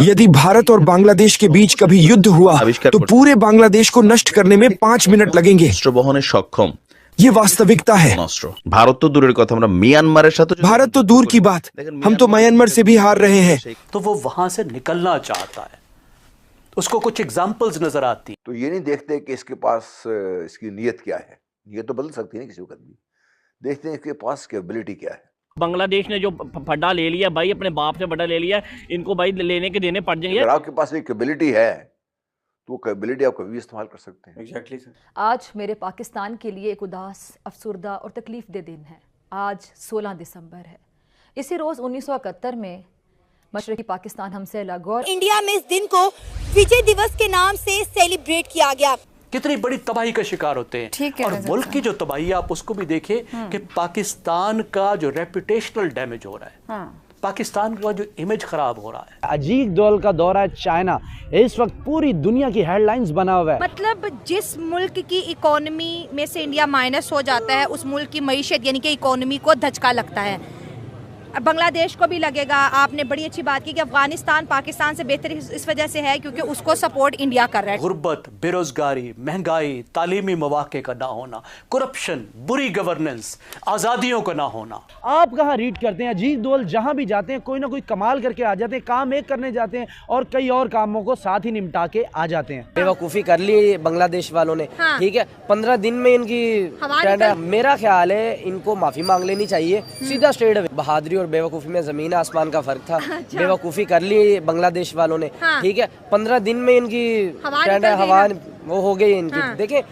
यदि भारत और बांग्लादेश के बीच कभी युद्ध हुआ तो पूरे बांग्लादेश को नष्ट करने में 5 मिनट लगेंगे। অস্ত্র বহনে সক্ষম ये वास्तविकता है। অস্ত্র ভারত তো দূরের কথা, আমরা মিয়ানমারের সাথে भारत तो दूर की बात, हम तो म्यांमार से भी हार रहे हैं। तो वो वहां से निकलना चाहता है, उसको कुछ एग्जाम्पल्स नजर आती। तो ये नहीं देखते कि इसके पास इसकी नीयत क्या है, नीयत तो बदल सकती है ना किसी वक्त भी, देखते हैं इसके पास कैपेबिलिटी क्या है। बांग्लादेश ने जो फड्डा ले लिया भाई, अपने बाप से बड़ा ले लिया, इनको भाई लेने के देने पड़ जाएंगे। अगर आपके पास एक कैपेबिलिटी है तो वो कैपेबिलिटी आप कभी भी इस्तेमाल कर सकते हैं। Exactly sir. आज मेरे पाकिस्तान के लिए एक उदास, अफसुर्दा और तकलीफ दे दिन है। आज 16 दिसंबर है। इसी रोज 1971 में मशरकी पाकिस्तान हमसे अलग और इंडिया में इस दिन को विजय दिवस के नाम से सेलिब्रेट किया गया। कितनी बड़ी तबाही का शिकार होते हैं। ठीक है, और मुल्क की जो तबाही है आप उसको भी देखिए कि पाकिस्तान का जो रेपुटेशनल डैमेज हो रहा है, पाकिस्तान का जो इमेज खराब हो रहा है। अजीब दौल का दौरा है चाइना, इस वक्त पूरी दुनिया की हेडलाइंस बना हुआ है। मतलब जिस मुल्क की इकोनॉमी में से इंडिया माइनस हो जाता है, उस मुल्क की मईशत यानी कि इकोनॉमी को धचका लगता है। बांग्लादेश को भी लगेगा। आपने बड़ी अच्छी बात की कि अफगानिस्तान पाकिस्तान से बेहतर इस वजह से है क्योंकि उसको सपोर्ट इंडिया कर रहा है। गुर्बत, बेरोजगारी, महंगाई, तालीमी मौके का ना होना, करप्शन, बुरी गवर्नेंस, आज़ादियों का ना होना। आप कहाँ रीड करते हैं? अजीब दौल जहाँ भी जाते हैं कोई ना कोई कमाल करके आ जाते हैं, काम एक करने जाते हैं और कई और कामों को साथ ही निपटा के आ जाते हैं। बेवकूफ़ी कर ली बांग्लादेश वालों ने। हाँ। ठीक है, 15 दिन में इनकी मेरा ख्याल है इनको माफ़ी मांग लेनी चाहिए सीधा स्ट्रेट अवे। बहादुरी और बेवकूफ़ी में ज़मीन आसमान का फ़र्क था। अच्छा। बेवकूफ़ी कर ली बांग्लादेश वालों ने। हाँ। ठीक है, 15 दिन में इनकी हवा वो हो गई इनकी। हाँ। देखें,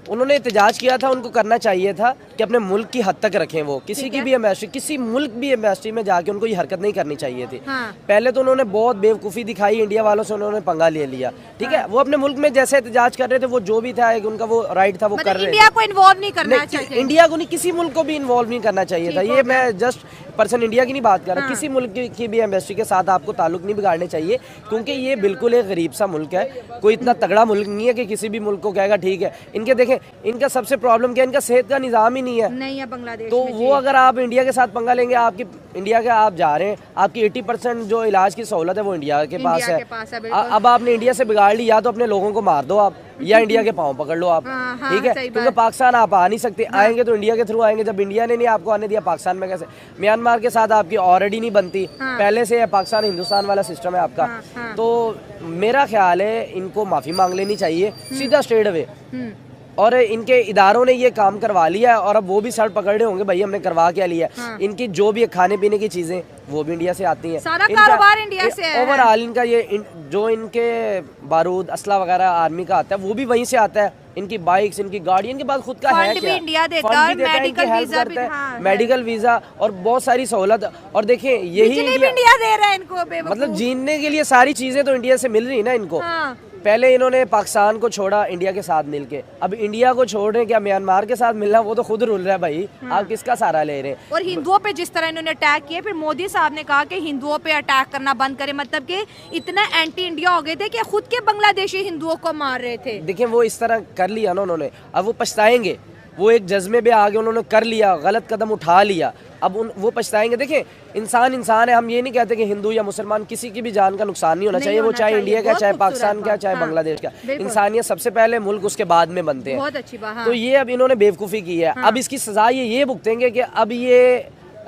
उन्होंने एहतजाज किया था, उनको करना चाहिए था कि अपने मुल्क की हद तक रखें। वो किसी की भी एम्बेसी, किसी मुल्क भी एम्बेसी में जाके उनको ये हरकत नहीं करनी चाहिए थी। हाँ। पहले तो उन्होंने बहुत बेवकूफ़ी दिखाई, इंडिया वालों से उन्होंने पंगा ले लिया। ठीक है, वो अपने मुल्क में जैसे एहतजाज कर रहे थे, वो जो भी था उनका वो राइट था, वो कर रहे थे। इंडिया को इन्वॉल्व नहीं करना चाहिए। इंडिया को नहीं, किसी मुल्क को भी इन्वॉल्व नहीं करना चाहिए था। ये मैं जस्ट पर्सन इंडिया की नहीं बात कर रहा। किसी मुल्क की भी एम्बेसी के साथ आपको ताल्लुक नहीं बिगाड़ने चाहिए क्योंकि ये बिल्कुल एक गरीब सा मुल्क है। कोई इतना तगड़ा मुल्क नहीं है कि किसी भी मुल्क को कहेगा ठीक है। इनके देखें, इनका सबसे प्रॉब्लम क्या है, इनका सेहत का निज़ाम ही नहीं है बांग्लादेश तो में। वो अगर आप इंडिया के साथ पंगा लेंगे, आपकी इंडिया के आप जा रहे हैं, आपकी 80% जो इलाज की सहूलत है वो इंडिया के पास है। अब आपने इंडिया से बिगाड़ ली, या तो अपने लोगों को मार दो आप या इंडिया के पाँव पकड़ लो आप। ठीक है, क्योंकि पाकिस्तान आप आ नहीं सकते। आएंगे तो इंडिया के थ्रू आएंगे। जब इंडिया ने नहीं आपको आने दिया, पाकिस्तान में कैसे? म्यांमार के साथ आपकी ऑलरेडी नहीं बनती, पहले से है पाकिस्तान हिंदुस्तान वाला सिस्टम है आपका। तो मेरा ख्याल है इनको माफ़ी मांग लेनी चाहिए सीधा स्ट्रेट अवे। और इनके इदारों ने ये काम करवा लिया है और अब वो भी सर पकड़ रहे होंगे भाई हमने करवा क्या लिया। इनकी जो भी खाने पीने की चीजें वो भी इंडिया से आती हैं। सारा कारोबार इंडिया से है। ओवरऑल इनका ये जो इनके बारूद असला वगैरह आर्मी का आता है वो भी वहीं से आता है। इनकी बाइक्स, इनकी गाड़ी, इनके पास खुद का है क्या? इंडिया देता है, मेडिकल वीजा भी, मेडिकल वीजा और बहुत सारी सहूलत। और देखिए यही इंडिया दे रहा है इनको, मतलब जीने के लिए सारी चीजें तो इंडिया से मिल रही है ना इनको। पहले इन्होंने पाकिस्तान को छोड़ा इंडिया के साथ मिलके, अब इंडिया को छोड़ रहे हैं क्या म्यांमार के साथ मिलना? वो तो खुद रुल रहा है भाई। आप किसका सहारा ले रहे हैं? और हिंदुओं पे जिस तरह इन्होंने अटैक किए, फिर मोदी साहब ने कहा कि हिंदुओं पे अटैक करना बंद करें। मतलब कि इतना एंटी इंडिया हो गए थे कि खुद के बांग्लादेशी हिंदुओं को मार रहे थे। देखिए वो इस तरह कर लिया ना उन्होंने, अब वो पछताएंगे। वो एक जज्बे में आगे उन्होंने कर लिया, गलत कदम उठा लिया, अब वो पछताएंगे। देखिए इंसान इंसान है, हम ये नहीं कहते कि हिंदू या मुसलमान किसी की भी जान का नुकसान नहीं होना चाहिए। वो चाहे इंडिया का, चाहे पाकिस्तान का, चाहे बांग्लादेश का। इंसानियत सबसे पहले, मुल्क उसके बाद में बनते हैं। बहुत अच्छी बात। तो ये अब इन्होंने बेवकूफ़ी की है। अब इसकी सजा ये भुगतेंगे कि अब ये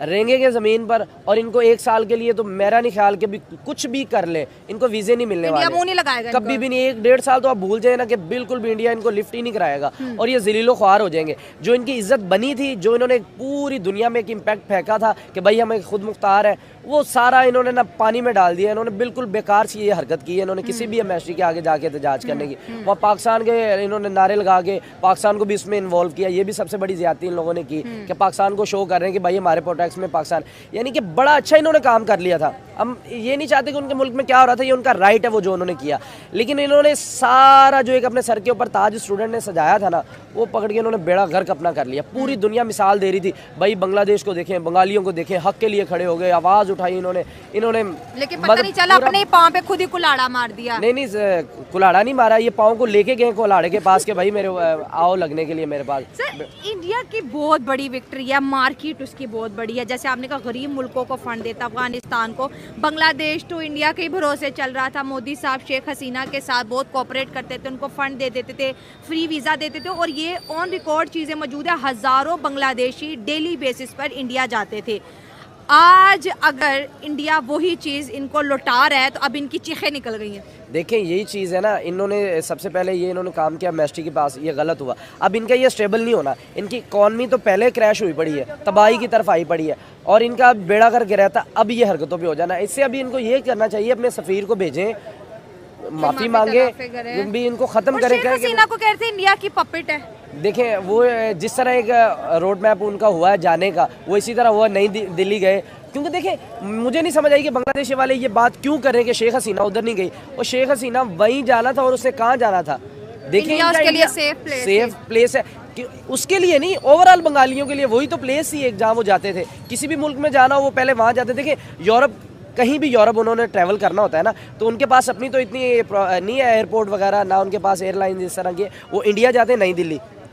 रहेंगे ज़मीन पर और इनको 1 साल के लिए तो मेरा नहीं ख्याल कि भी कुछ भी कर ले इनको वीज़े नहीं मिलने वाले, मुंह नहीं लगाएगा कभी भी नहीं। 1-1.5 साल तो आप भूल जाए ना कि बिल्कुल भी इंडिया इनको लिफ्ट ही नहीं कराएगा और ये ज़लीलो ख्वार हो जाएंगे। जो इनकी इज्जत बनी थी, जो इन्होंने पूरी दुनिया में एक इम्पैक्ट फेंका था कि भाई हमें खुद मुख्तार है, वो सारा इन्होंने ना पानी में डाल दिया। इन्होंने बिल्कुल बेकार सी ये हरकत की है। इन्होंने किसी भी एम्बेसी के आगे जाके एहतजाज करने की, वहाँ पाकिस्तान के इन्होंने नारे लगा के पाकिस्तान को भी इसमें इन्वॉल्व किया। ये भी सबसे बड़ी ज़्यादती इन लोगों ने की कि पाकिस्तान को शो कर रहे हैं कि भाई हमारे प्रोटेक्ट में पाकिस्तान, यानी कि बड़ा अच्छा इन्होंने काम कर लिया था। हम ये नहीं चाहते कि उनके मुल्क में क्या हो रहा था, ये उनका राइट है वो जो उन्होंने किया। लेकिन इन्होंने सारा जो एक अपने सर के ऊपर ताज स्टूडेंट ने सजाया था ना, वो पकड़ के इन्होंने बेड़ा गर्क अपना कर लिया। पूरी दुनिया मिसाल दे रही थी भाई बांग्लादेश को देखें, बंगालियों को देखें, हक के लिए खड़े हो गए, आवाज़ उठाई इन्होंने। लेकिन पता नहीं चला, अपने पाँव पे खुद ही कुल्हाड़ा मार दिया। नहीं, कुल्हाड़ा नहीं मारा, ये पाँव को लेके गए कुल्हाड़े के पास के भाई मेरे आओ लगने के लिए मेरे पास। सर इंडिया की बहुत बड़ी विक्ट्री है, मार्केट उसकी बहुत बड़ी है। जैसे आपने कहा गरीब मुल्कों को फंड देता, अफगानिस्तान को, बांग्लादेश तो इंडिया के भरोसे चल रहा था। मोदी साहब शेख हसीना के साथ बहुत कोऑपरेट करते थे, उनको फंड दे देते थे, फ्री वीज़ा देते थे, और ये ऑन रिकॉर्ड चीज़ें मौजूद है। हज़ारों बांग्लादेशी डेली बेसिस पर इंडिया जाते थे। आज अगर इंडिया वही चीज़ इनको लौटा रहा है तो अब इनकी चीखें निकल गई हैं। देखें यही चीज़ है ना, इन्होंने सबसे पहले ये इन्होंने काम किया मैस्ट्री के पास, ये गलत हुआ। अब इनका ये स्टेबल नहीं होना, इनकी इकॉनमी तो पहले क्रैश हुई पड़ी है, तबाही की तरफ आई पड़ी है, और इनका बेड़ा करके रहता अब ये हरकतों पे हो जाना। इससे अभी इनको ये करना चाहिए, अपने सफ़ीर को भेजें, माफ़ी मांगे, भी इनको ख़त्म करें। शेख हसीना को कहते हैं इंडिया की पपेट है। देखें वो जिस तरह एक रोड मैप उनका हुआ है जाने का, वो इसी तरह हुआ नई दिल्ली गए। क्योंकि देखें मुझे नहीं समझ आई कि बांग्लादेशी वाले ये बात क्यों करें कि शेख हसीना उधर नहीं गई, और शेख हसीना वहीं जाना था, और उसने कहाँ जाना था। देखिए उसके लिए सेफ प्लेस है कि उसके लिए नहीं, ओवरऑल बंगालियों के लिए वही तो प्लेस ही एक जहाँ वो जाते थे। किसी भी मुल्क में जाना हो वो पहले वहाँ जाते। देखिए यूरोप, कहीं भी यूरोप उन्होंने ट्रैवल करना होता है ना, तो उनके पास अपनी तो इतनी नहीं है एयरपोर्ट वगैरह, ना उनके पास एयरलाइन इस तरह की। वो इंडिया जाते हैं, नई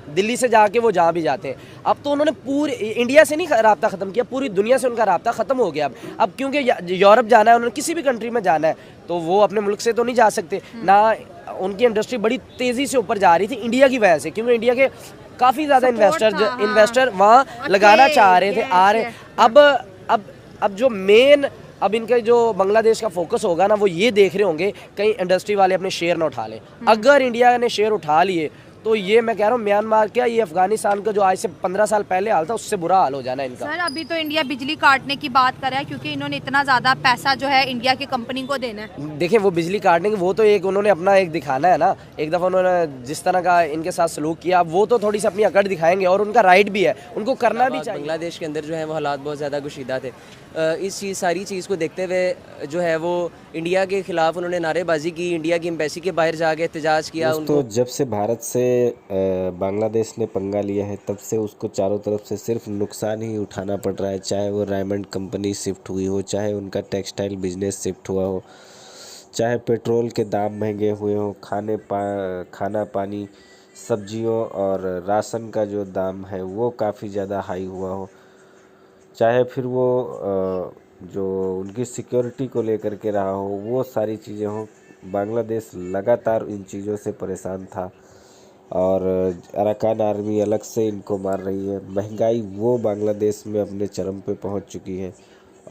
दिल्ली से जाके वो जहाँ भी जाते हैं। अब तो उन्होंने पूरी इंडिया से नहीं राब्ता ख़त्म किया, पूरी दुनिया से उनका राब्ता ख़त्म हो गया। अब क्योंकि यूरोप जाना है, उन्होंने किसी भी कंट्री में जाना है, तो वो अपने मुल्क से तो नहीं जा सकते ना। उनकी इंडस्ट्री बड़ी तेज़ी से ऊपर जा रही थी इंडिया की वजह से, क्योंकि इंडिया के काफ़ी ज़्यादा इन्वेस्टर वहाँ लगाना चाह रहे थे, आ रहे। अब जो मेन अब इनका जो बांग्लादेश का फोकस होगा ना, वो ये देख रहे होंगे कहीं इंडस्ट्री वाले अपने शेयर ना उठा लें। अगर इंडिया ने शेयर उठा लिए तो ये मैं कह रहा हूँ म्यांमार क्या, ये अफगानिस्तान का जो आज से 15 साल पहले हाल था उससे बुरा हाल हो जाना इनका। सर अभी तो इंडिया बिजली काटने की बात कर रहा है, क्योंकि इन्होंने इतना ज़्यादा पैसा जो है इंडिया की कंपनी को देना है। देखिए वो बिजली काटने की वो तो एक उन्होंने अपना एक दिखाना है ना, एक दफ़ा उन्होंने जिस तरह का इनके साथ सलूक किया, वो तो थोड़ी सी अपनी अकड़ दिखाएंगे, और उनका राइट भी है, उनको करना भी चाहिए। बांग्लादेश के अंदर जो है वो हालात बहुत ज़्यादा गुशीदा थे। इस सारी चीज़ को देखते हुए जो है वो इंडिया के ख़िलाफ़ उन्होंने नारेबाजी की, इंडिया की एम्बेसी के बाहर जाके एहतजाज किया। तो जब से भारत से बांग्लादेश ने पंगा लिया है, तब से उसको चारों तरफ से सिर्फ नुकसान ही उठाना पड़ रहा है। चाहे वो डायमंड कंपनी शिफ्ट हुई हो, चाहे उनका टेक्सटाइल बिजनेस शिफ्ट हुआ हो, चाहे पेट्रोल के दाम महंगे हुए हों, खाना पानी, सब्जियों और राशन का जो दाम है वो काफ़ी ज़्यादा हाई हुआ हो, चाहे फिर वो जो उनकी सिक्योरिटी को लेकर के रहा हो, वो सारी चीज़ें हों। बांग्लादेश लगातार इन चीज़ों से परेशान था, और अराकान आर्मी अलग से इनको मार रही है। महंगाई वो बांग्लादेश में अपने चरम पे पहुंच चुकी है,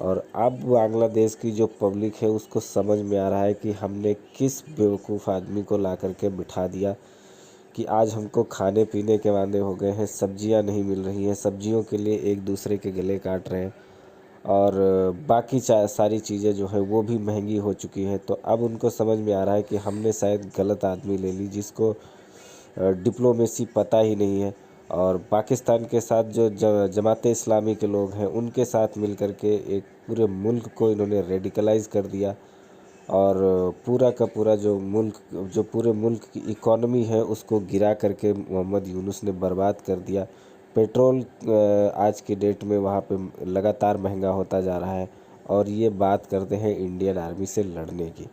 और अब बांग्लादेश की जो पब्लिक है उसको समझ में आ रहा है कि हमने किस बेवकूफ़ आदमी को ला करके बिठा दिया कि आज हमको खाने पीने के वादे हो गए हैं। सब्जियां नहीं मिल रही हैं, सब्जियों के लिए एक दूसरे के गले काट रहे हैं, और बाकी सारी चीज़ें जो है वो भी महंगी हो चुकी है। तो अब उनको समझ में आ रहा है कि हमने शायद गलत आदमी ले ली, जिसको डिप्लोमेसी पता ही नहीं है। और पाकिस्तान के साथ जो जमाते इस्लामी के लोग हैं, उनके साथ मिलकर के एक पूरे मुल्क को इन्होंने रेडिकलाइज़ कर दिया, और पूरा का पूरा जो पूरे मुल्क की इकॉनमी है उसको गिरा करके मोहम्मद यूनुस ने बर्बाद कर दिया। पेट्रोल आज की डेट में वहाँ पे लगातार महंगा होता जा रहा है, और ये बात करते हैं इंडियन आर्मी से लड़ने की।